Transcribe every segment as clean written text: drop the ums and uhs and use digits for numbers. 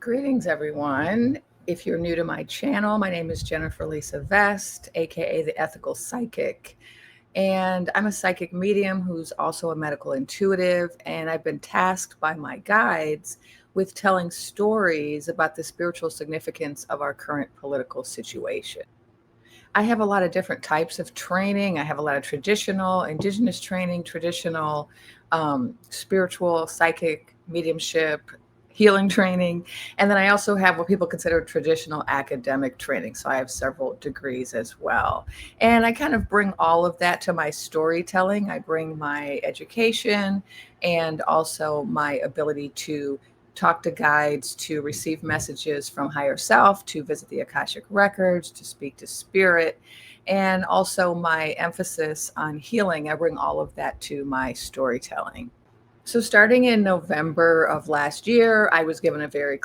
Greetings, everyone. If you're new to my channel, my name is Jennifer Lisa Vest, aka the Ethical Psychic. And I'm a psychic medium who's also a medical intuitive. And I've been tasked by my guides with telling stories about the spiritual significance of our current political situation. I have a lot of different types of training. I have a lot of traditional, indigenous training, traditional, spiritual, psychic, mediumship, healing training. And then I also have what people consider traditional academic training. So I have several degrees as well. And I kind of bring all of that to my storytelling. I bring my education and also my ability to talk to guides, to receive messages from higher self, to visit the akashic records, to speak to spirit, and also my emphasis on healing. I bring all of that to my storytelling. So starting in November of last year, I was given a very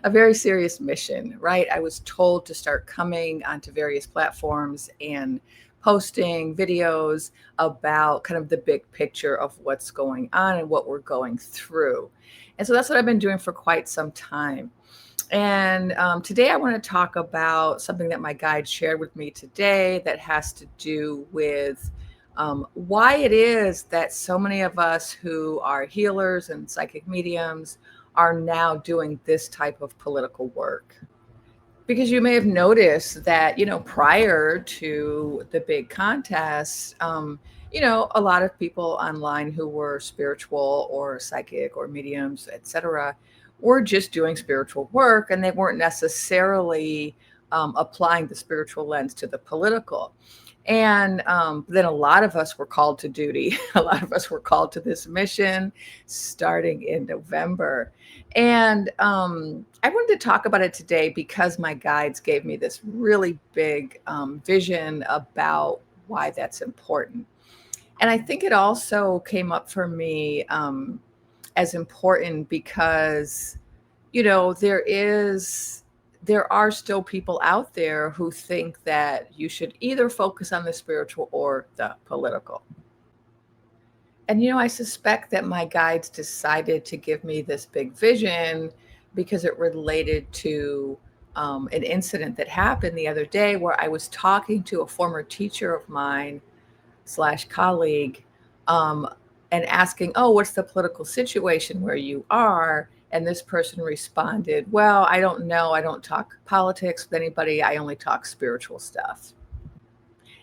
a very serious mission, right? I was told to start coming onto various platforms and posting videos about kind of the big picture of what's going on and what we're going through. And so that's what I've been doing for quite some time. And today I want to talk about something that my guide shared with me today that has to do with why it is that so many of us who are healers and psychic mediums are now doing this type of political work. Because you may have noticed that, prior to the big contest, a lot of people online who were spiritual or psychic or mediums, etc., were just doing spiritual work and they weren't necessarily applying the spiritual lens to the political. And then a lot of us were called to duty. A lot of us were called to this mission starting in November. And I wanted to talk about it today because my guides gave me this really big vision about why that's important. And I think it also came up for me as important because, there are still people out there who think that you should either focus on the spiritual or the political. And, I suspect that my guides decided to give me this big vision because it related to an incident that happened the other day where I was talking to a former teacher of mine slash colleague um, and asking, oh, what's the political situation where you are? And this person responded, well, I don't know. I don't talk politics with anybody. I only talk spiritual stuff.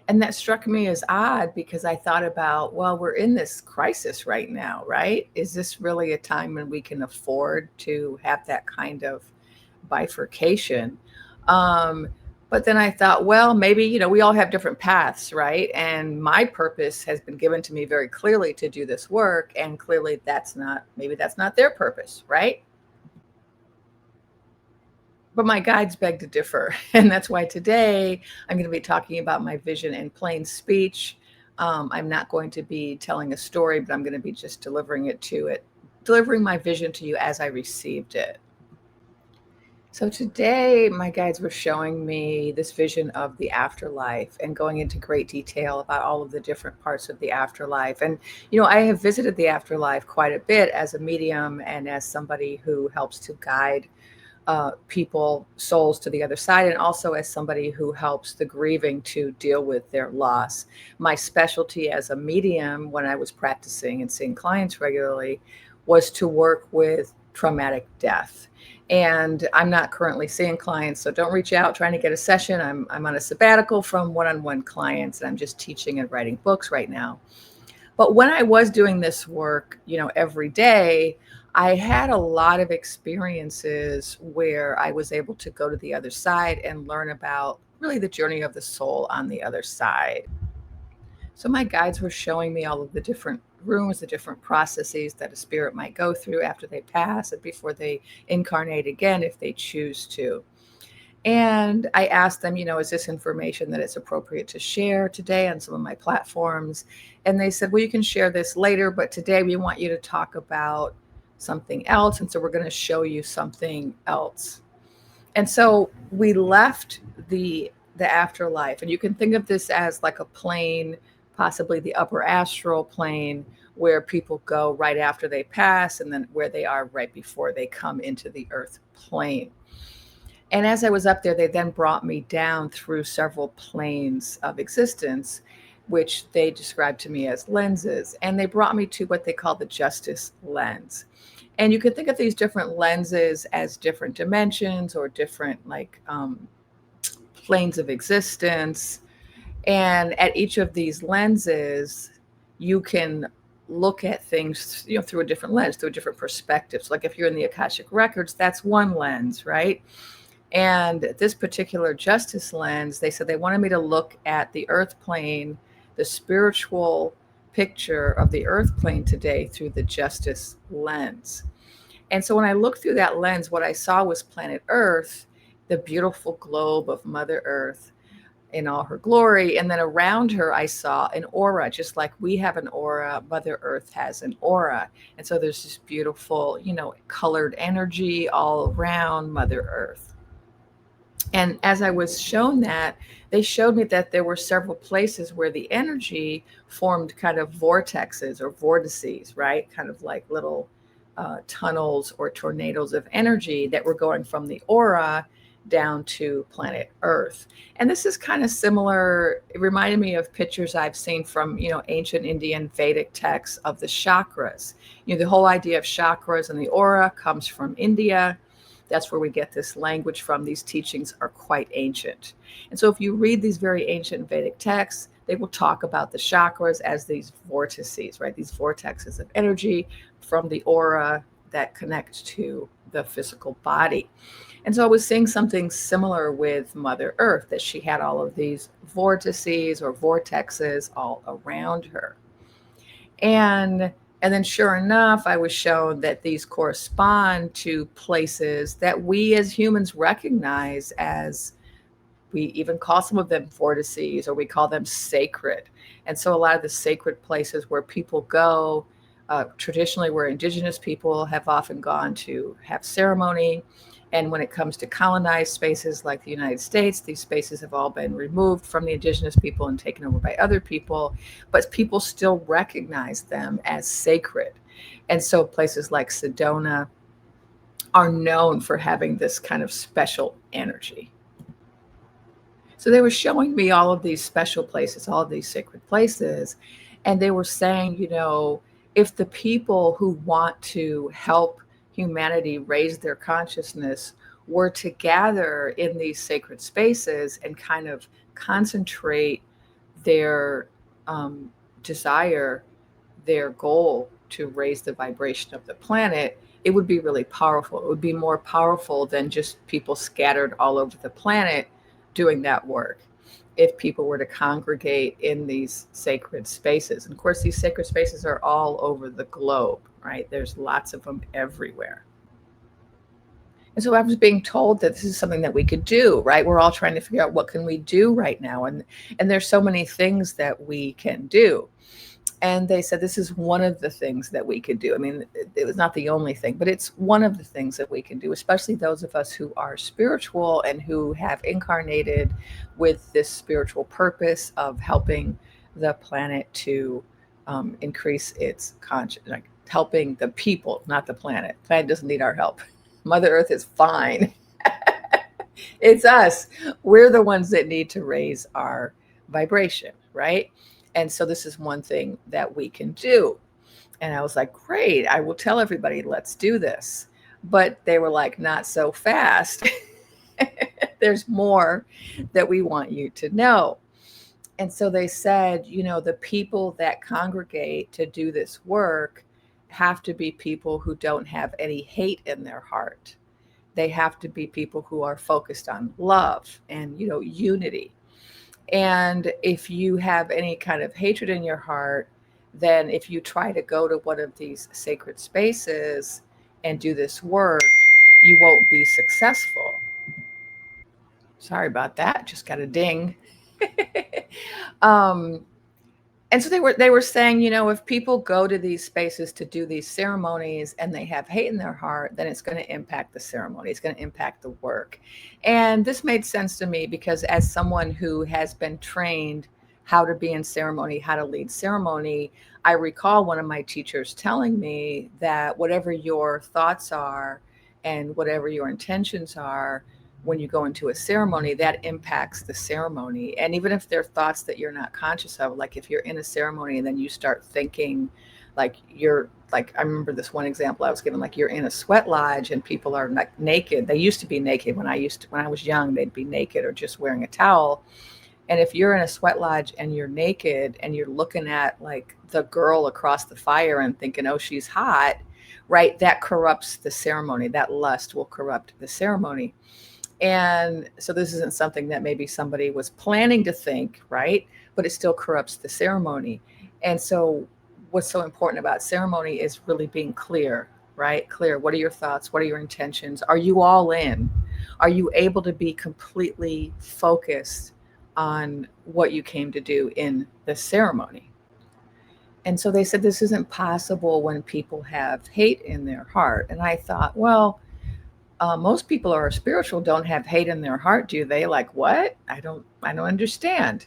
And that struck me as odd because I thought about, well, we're in this crisis right now, right? Is this really a time when we can afford to have that kind of bifurcation? Um, but then I thought, well, maybe, we all have different paths, right? And my purpose has been given to me very clearly to do this work. And clearly maybe that's not their purpose, right? But my guides beg to differ. And that's why today I'm going to be talking about my vision in plain speech. I'm not going to be telling a story, but I'm going to be just delivering my vision to you as I received it. So today, my guides were showing me this vision of the afterlife and going into great detail about all of the different parts of the afterlife. And, I have visited the afterlife quite a bit as a medium and as somebody who helps to guide souls to the other side, and also as somebody who helps the grieving to deal with their loss. My specialty as a medium when I was practicing and seeing clients regularly was to work with traumatic death. And I'm not currently seeing clients, so don't reach out trying to get a session. I'm on a sabbatical from one-on-one clients, and I'm just teaching and writing books right now. But when I was doing this work, every day, I had a lot of experiences where I was able to go to the other side and learn about really the journey of the soul on the other side. So my guides were showing me all of the different rooms, the different processes that a spirit might go through after they pass and before they incarnate again, if they choose to. And I asked them, is this information that it's appropriate to share today on some of my platforms? And they said, well, you can share this later, but today we want you to talk about something else. And so we're going to show you something else. And so we left the afterlife. And you can think of this as like a plane, possibly the upper astral plane, where people go right after they pass, and then where they are right before they come into the earth plane. And as I was up there, they then brought me down through several planes of existence, which they described to me as lenses. And they brought me to what they call the justice lens. And you can think of these different lenses as different dimensions or different planes of existence. And at each of these lenses, you can look at things, through a different lens, through a different perspective. So like if you're in the Akashic records, that's one lens, right? And this particular justice lens, they said they wanted me to look at the earth plane, the spiritual picture of the earth plane today through the justice lens. And so when I looked through that lens, what I saw was planet Earth, the beautiful globe of Mother Earth in all her glory. And then around her, I saw an aura, just like we have an aura, Mother Earth has an aura. And so there's this beautiful, colored energy all around Mother Earth. And as I was shown that, they showed me that there were several places where the energy formed kind of vortexes or vortices, right? Kind of like little tunnels or tornadoes of energy that were going from the aura down to planet Earth. And this is kind of similar. It reminded me of pictures I've seen from, ancient Indian Vedic texts of the chakras. The whole idea of chakras and the aura comes from India. That's where we get this language from. These teachings are quite ancient. And so if you read these very ancient Vedic texts, they will talk about the chakras as these vortices, right? These vortexes of energy from the aura that connect to the physical body. And so I was seeing something similar with Mother Earth, that she had all of these vortices or vortexes all around her. And then sure enough, I was shown that these correspond to places that we as humans recognize as, we even call some of them vortices, or we call them sacred. And so a lot of the sacred places where people go, traditionally where indigenous people have often gone to have ceremony. And when it comes to colonized spaces like the United States, these spaces have all been removed from the indigenous people and taken over by other people, but people still recognize them as sacred. And so places like Sedona are known for having this kind of special energy. So they were showing me all of these special places, all of these sacred places, and they were saying, if the people who want to help humanity raise their consciousness were to gather in these sacred spaces and kind of concentrate their desire, their goal to raise the vibration of the planet, it would be really powerful. It would be more powerful than just people scattered all over the planet doing that work. If people were to congregate in these sacred spaces. And of course, these sacred spaces are all over the globe, right? There's lots of them everywhere. And so I was being told that this is something that we could do, right? We're all trying to figure out what can we do right now. And there's so many things that we can do. And they said this is one of the things that we could do. I mean, it was not the only thing, but it's one of the things that we can do, especially those of us who are spiritual and who have incarnated with this spiritual purpose of helping the planet to increase its consciousness, like helping the people, not the planet. The planet doesn't need our help. Mother Earth is fine. It's us. We're the ones that need to raise our vibration, right? And so this is one thing that we can do. And I was like, great, I will tell everybody, let's do this. But they were like, not so fast. There's more that we want you to know. And so they said, the people that congregate to do this work have to be people who don't have any hate in their heart. They have to be people who are focused on love and, unity. And if you have any kind of hatred in your heart, then if you try to go to one of these sacred spaces and do this work, you won't be successful. Sorry about that. Just got a ding. And so they were saying, if people go to these spaces to do these ceremonies and they have hate in their heart, then it's going to impact the ceremony. It's going to impact the work. And this made sense to me because as someone who has been trained how to be in ceremony, how to lead ceremony, I recall one of my teachers telling me that whatever your thoughts are and whatever your intentions are when you go into a ceremony, that impacts the ceremony. And even if they're thoughts that you're not conscious of, like if you're in a ceremony and then you start thinking like you're like, I remember this one example I was given, like you're in a sweat lodge and people are like naked. They used to be naked when I was young, they'd be naked or just wearing a towel. And if you're in a sweat lodge and you're naked and you're looking at like the girl across the fire and thinking, oh, she's hot, right? That corrupts the ceremony. That lust will corrupt the ceremony. And so this isn't something that maybe somebody was planning to think, right? But it still corrupts the ceremony. And so what's so important about ceremony is really being clear, right? Clear. What are your thoughts? What are your intentions? Are you all in? Are you able to be completely focused on what you came to do in the ceremony? And so they said this isn't possible when people have hate in their heart. And I thought, well, most people who are spiritual don't have hate in their heart, do they? Like what? I don't understand.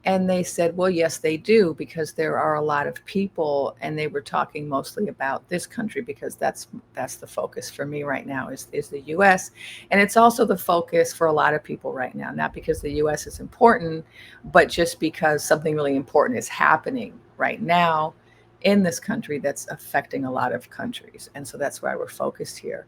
And they said, well, yes, they do, because there are a lot of people, and they were talking mostly about this country because that's the focus for me right now is the US. And it's also the focus for a lot of people right now, not because the US is important, but just because something really important is happening right now in this country that's affecting a lot of countries. And so that's why we're focused here.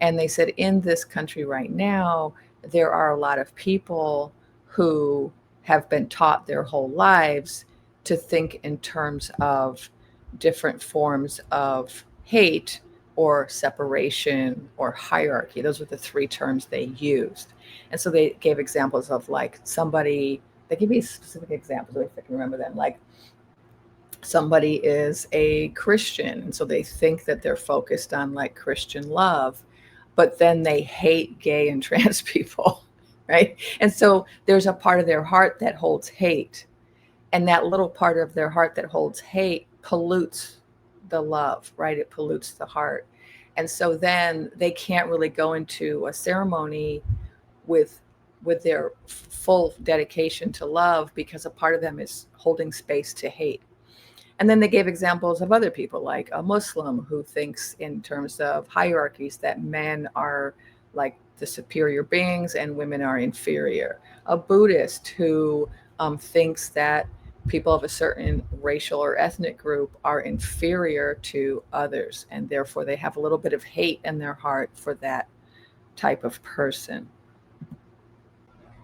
And they said in this country right now, there are a lot of people who have been taught their whole lives to think in terms of different forms of hate or separation or hierarchy. Those were the three terms they used. And so they gave examples of like somebody, they give me specific examples, if I can remember them, like somebody is a Christian. And so they think that they're focused on like Christian love, but then they hate gay and trans people, right? And so there's a part of their heart that holds hate. And that little part of their heart that holds hate pollutes the love, right? It pollutes the heart. And so then they can't really go into a ceremony with their full dedication to love because a part of them is holding space to hate. And then they gave examples of other people, like a Muslim who thinks in terms of hierarchies that men are like the superior beings and women are inferior. A Buddhist who thinks that people of a certain racial or ethnic group are inferior to others, and therefore they have a little bit of hate in their heart for that type of person.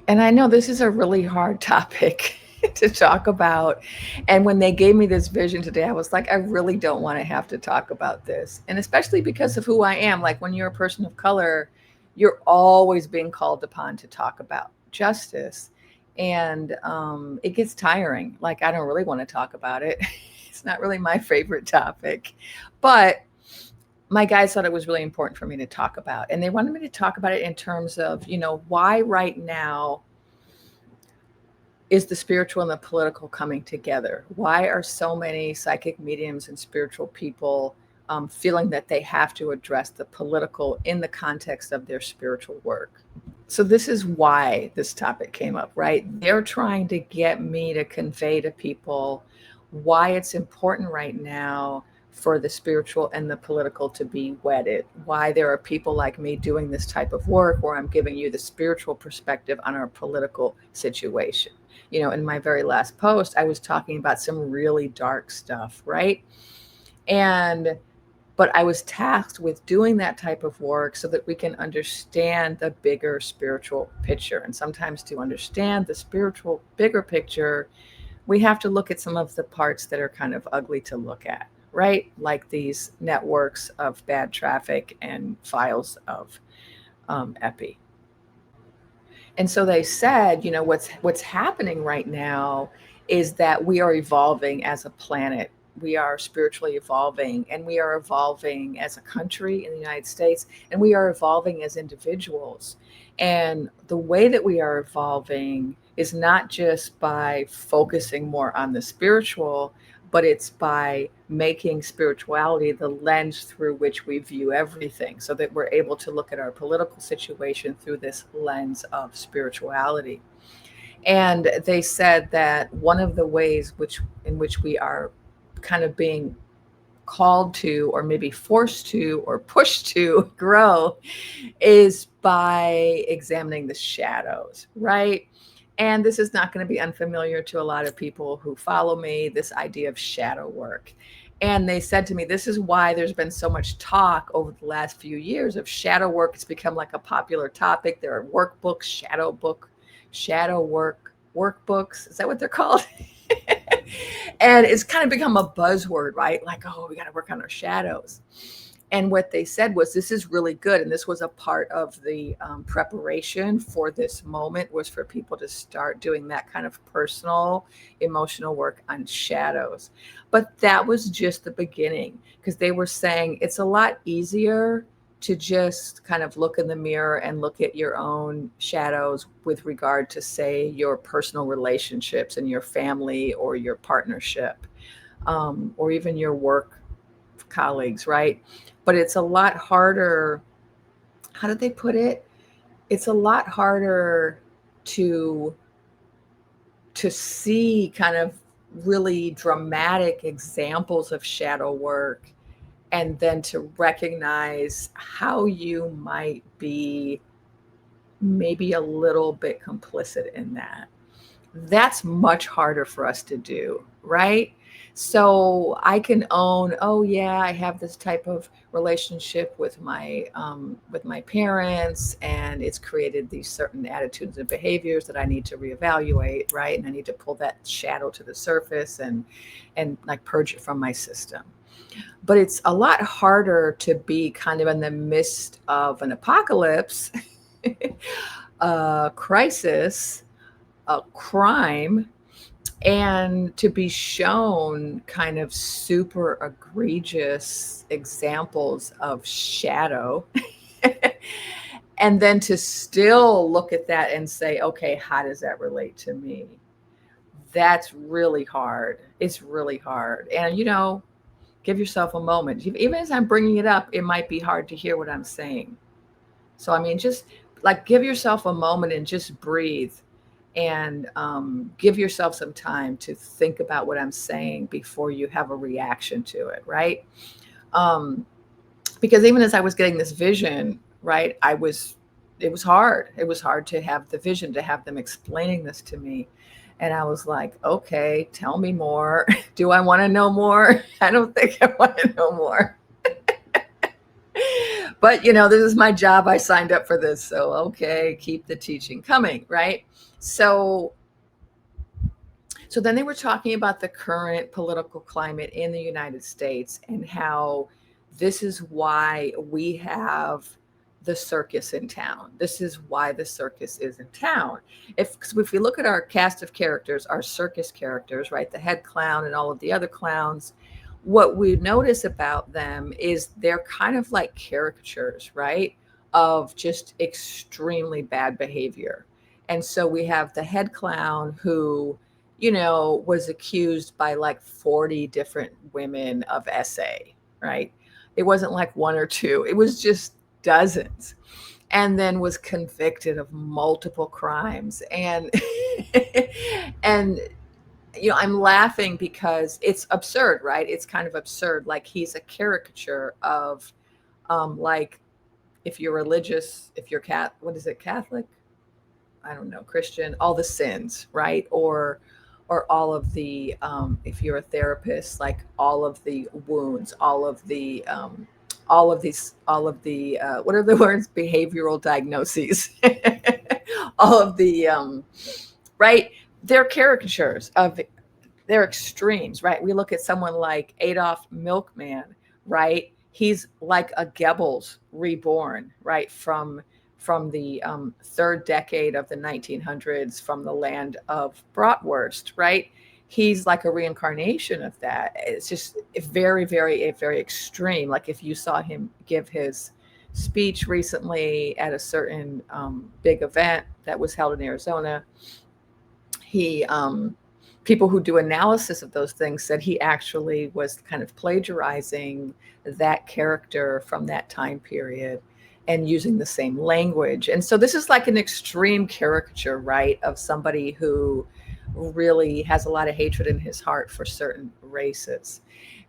And I know this is a really hard topic to talk about. And when they gave me this vision today, I was like, I really don't want to have to talk about this. And especially because of who I am. Like when you're a person of color, you're always being called upon to talk about justice. And it gets tiring. Like, I don't really want to talk about it. It's not really my favorite topic. But my guys thought it was really important for me to talk about. And they wanted me to talk about it in terms of, you know, why right now is the spiritual and the political coming together? Why are so many psychic mediums and spiritual people feeling that they have to address the political in the context of their spiritual work? So this is why this topic came up, right? They're trying to get me to convey to people why it's important right now for the spiritual and the political to be wedded, why there are people like me doing this type of work where I'm giving you the spiritual perspective on our political situation. You know, in my very last post, I was talking about some really dark stuff, right? But I was tasked with doing that type of work so that we can understand the bigger spiritual picture. And sometimes to understand the spiritual bigger picture, we have to look at some of the parts that are kind of ugly to look at, right? Like these networks of bad traffic and files of epi. And so they said, you know, what's happening right now is that we are evolving as a planet. We are spiritually evolving, and we are evolving as a country in the United States, and we are evolving as individuals. And the way that we are evolving is not just by focusing more on the spiritual, but it's by making spirituality the lens through which we view everything, so that we're able to look at our political situation through this lens of spirituality. And they said that one of the ways in which we are kind of being called to, or maybe forced to, or pushed to grow, is by examining the shadows, right? And this is not going to be unfamiliar to a lot of people who follow me, this idea of shadow work. And they said to me, this is why there's been so much talk over the last few years of shadow work. It's become like a popular topic. There are workbooks, shadow work workbooks. Is that what they're called? And it's kind of become a buzzword, right? Like, oh, we got to work on our shadows. And what they said was, this is really good. And this was a part of the preparation for this moment, was for people to start doing that kind of personal, emotional work on shadows. But that was just the beginning, because they were saying it's a lot easier to just kind of look in the mirror and look at your own shadows with regard to, say, your personal relationships and your family or your partnership, or even your work colleagues, right? But it's a lot harder. How did they put it? It's a lot harder to see kind of really dramatic examples of shadow work, and then to recognize how you might be maybe a little bit complicit in that. That's much harder for us to do, right? So I can own, oh yeah, I have this type of relationship with my parents, and it's created these certain attitudes and behaviors that I need to reevaluate, right? And I need to pull that shadow to the surface and like purge it from my system. But it's a lot harder to be kind of in the midst of an apocalypse, a crisis, a crime, and to be shown kind of super egregious examples of shadow. And then to still look at that and say, okay, how does that relate to me? That's really hard. It's really hard. And, give yourself a moment. Even as I'm bringing it up, it might be hard to hear what I'm saying. So, I mean, just like give yourself a moment and just breathe, and give yourself some time to think about what I'm saying before you have a reaction to it, right? Um, because even as I was getting this vision, right, it was hard. It was hard to have the vision, to have them explaining this to me. And I was like, okay, tell me more. Do I want to know more? I don't think I want to know more. But, this is my job. I signed up for this. So, okay, keep the teaching coming, right? So then they were talking about the current political climate in the United States, and how this is why we have the circus in town. This is why the circus is in town. If we look at our cast of characters, our circus characters, right, the head clown and all of the other clowns, what we notice about them is they're kind of like caricatures, right, of just extremely bad behavior. And so we have the head clown who, was accused by like 40 different women of SA, right? It wasn't like one or two, it was just dozens. And then was convicted of multiple crimes. And, and, I'm laughing because it's absurd, right? It's kind of absurd. Like, he's a caricature of, like, if you're religious, if you're what is it, Catholic? I don't know, Christian, all the sins, right? Or all of the, if you're a therapist, like all of the wounds, all of the, what are the words? Behavioral diagnoses, all of the, right? They're caricatures of, they're extremes, right? We look at someone like Adolf Milkman, right? He's like a Goebbels reborn, right? From the third decade of the 1900s, from the land of bratwurst, right? He's like a reincarnation of that. It's just very, very, very extreme. Like, if you saw him give his speech recently at a certain big event that was held in Arizona, he people who do analysis of those things said he actually was kind of plagiarizing that character from that time period and using the same language. And so this is like an extreme caricature, right, of somebody who really has a lot of hatred in his heart for certain races.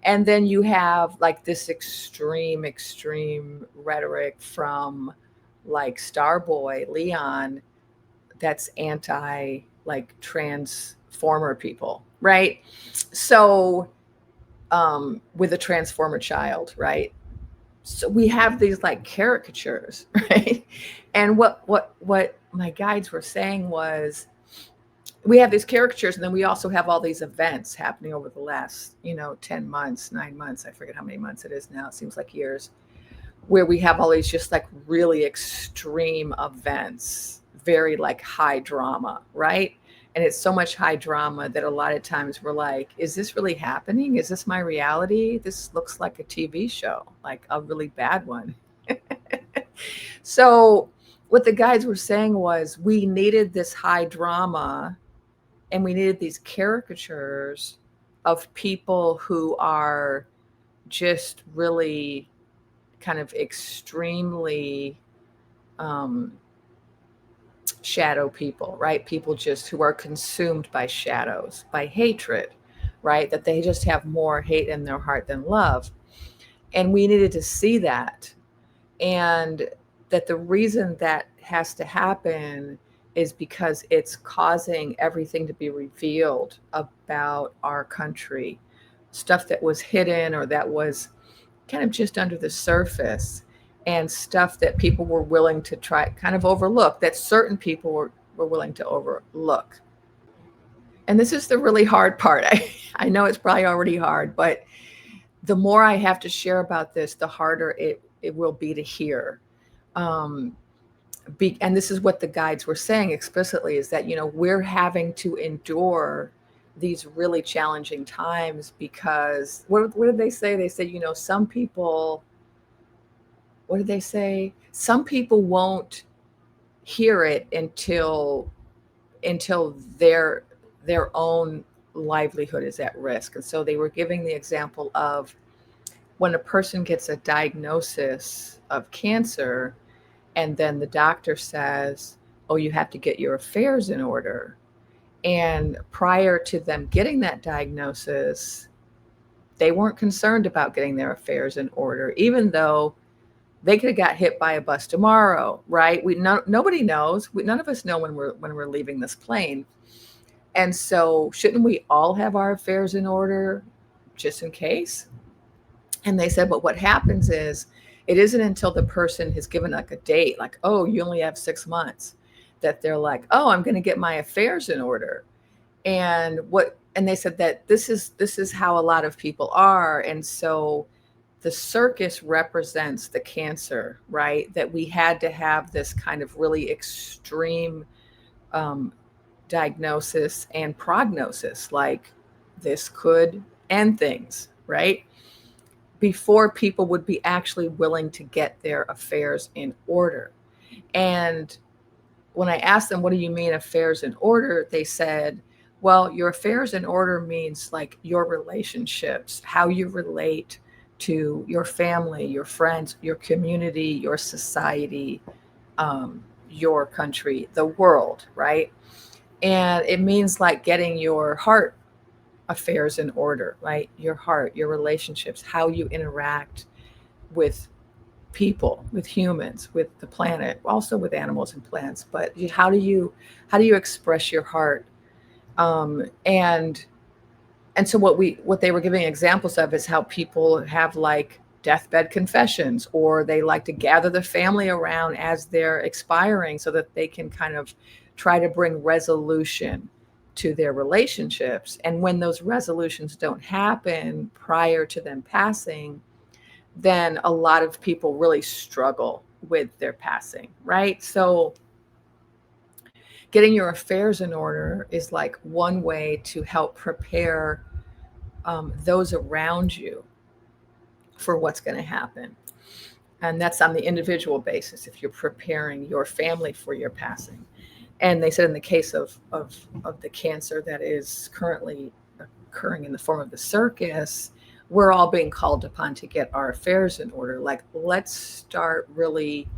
And then you have like this extreme rhetoric from like Starboy Leon that's anti like transformer people, right? So with a transformer child, right? So we have these like caricatures, right? And what my guides were saying was we have these caricatures, and then we also have all these events happening over the last 10 months, 9 months, I forget how many months it is now, it seems like years, where we have all these just like really extreme events, very like high drama, right? And it's so much high drama that a lot of times we're like, is this really happening? Is this my reality? This looks like a TV show, like a really bad one. So what the guides were saying was we needed this high drama, and we needed these caricatures of people who are just really kind of extremely shadow people, right? People just who are consumed by shadows, by hatred, right? That they just have more hate in their heart than love. And we needed to see that. And that the reason that has to happen is because it's causing everything to be revealed about our country, stuff that was hidden or that was kind of just under the surface, and stuff that people were willing to try kind of overlook, that certain people were willing to overlook. And this is the really hard part. I know it's probably already hard, but the more I have to share about this, the harder it will be to hear. And this is what the guides were saying explicitly, is that, we're having to endure these really challenging times because what did they say? They said, some people, what did they say? Some people won't hear it until their own livelihood is at risk. And so they were giving the example of when a person gets a diagnosis of cancer, and then the doctor says, oh, you have to get your affairs in order. And prior to them getting that diagnosis, they weren't concerned about getting their affairs in order, even though they could have got hit by a bus tomorrow, right? Nobody knows. None of us know when we're leaving this plane. And so shouldn't we all have our affairs in order just in case? And they said, but what happens is it isn't until the person has given like a date, like, oh, you only have 6 months, that they're like, oh, I'm going to get my affairs in order. And they said that this is how a lot of people are. And so the circus represents the cancer, right? That we had to have this kind of really extreme diagnosis and prognosis, like this could end things, right? Before people would be actually willing to get their affairs in order. And when I asked them, what do you mean affairs in order? They said, well, your affairs in order means like your relationships, how you relate to your family, your friends, your community, your society, your country, the world, right? And it means like getting your heart affairs in order, right? Your heart, your relationships, how you interact with people, with humans, with the planet, also with animals and plants. But how do you express your heart? And so what they were giving examples of is how people have like deathbed confessions, or they like to gather the family around as they're expiring so that they can kind of try to bring resolution to their relationships. And when those resolutions don't happen prior to them passing, then a lot of people really struggle with their passing, right? So getting your affairs in order is like one way to help prepare those around you for what's going to happen. And that's on the individual basis if you're preparing your family for your passing. And they said in the case of the cancer that is currently occurring in the form of the circus, we're all being called upon to get our affairs in order. Like, let's start really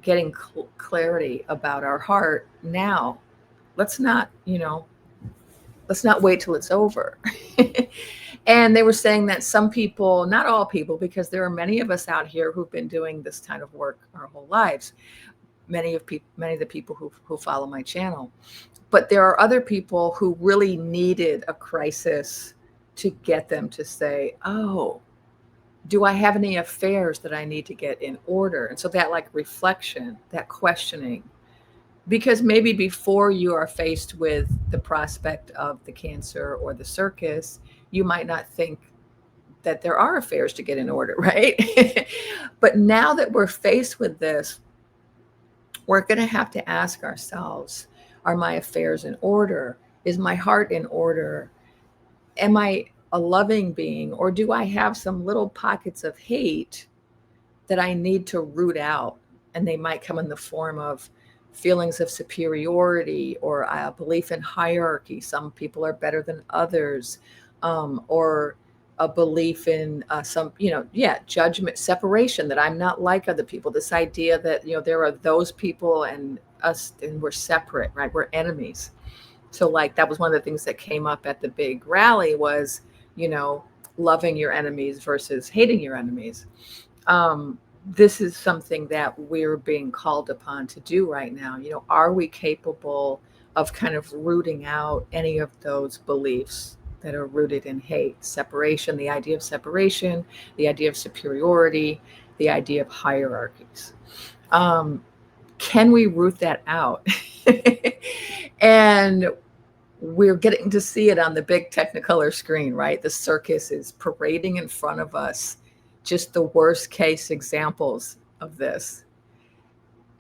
getting clarity about our heart now. Let's not, let's not wait till it's over. And they were saying that some people, not all people, because there are many of us out here who've been doing this kind of work our whole lives. Many of the people who follow my channel. But there are other people who really needed a crisis to get them to say, oh, do I have any affairs that I need to get in order? And so that like reflection, that questioning, because maybe before you are faced with the prospect of the cancer or the circus, you might not think that there are affairs to get in order, right? But now that we're faced with this, we're going to have to ask ourselves, are my affairs in order? Is my heart in order? Am I a loving being, or do I have some little pockets of hate that I need to root out? And they might come in the form of feelings of superiority or a belief in hierarchy. Some people are better than others, or a belief in judgment, separation, that I'm not like other people. This idea that, there are those people and us, and we're separate, right? We're enemies. So like, that was one of the things that came up at the big rally was, loving your enemies versus hating your enemies. This is something that we're being called upon to do right now. Are we capable of kind of rooting out any of those beliefs that are rooted in hate, separation, the idea of separation, the idea of superiority, the idea of hierarchies? Can we root that out? And we're getting to see it on the big Technicolor screen, right? The circus is parading in front of us just the worst case examples of this.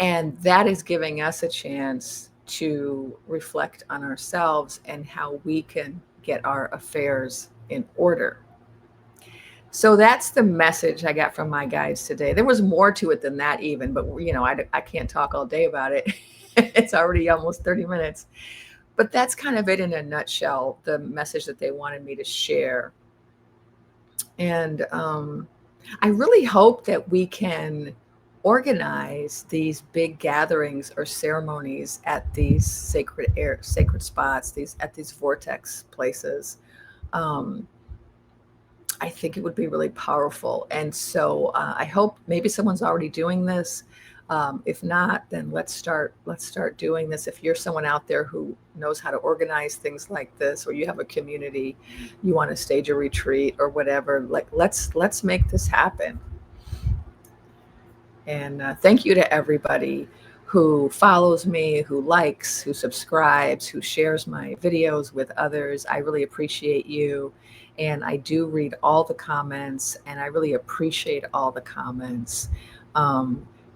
And that is giving us a chance to reflect on ourselves and how we can get our affairs in order. So that's the message I got from my guides today. There was more to it than that even, but I can't talk all day about it. It's already almost 30 minutes. But that's kind of it in a nutshell, the message that they wanted me to share. And I really hope that we can organize these big gatherings or ceremonies at these sacred spots, at these vortex places. I think it would be really powerful. And so I hope maybe someone's already doing this. If not, then let's start doing this. If you're someone out there who knows how to organize things like this, or you have a community, you want to stage a retreat or whatever, like let's make this happen. And thank you to everybody who follows me, who likes, who subscribes, who shares my videos with others. I really appreciate you. And I do read all the comments, and I really appreciate all the comments.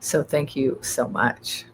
So thank you so much.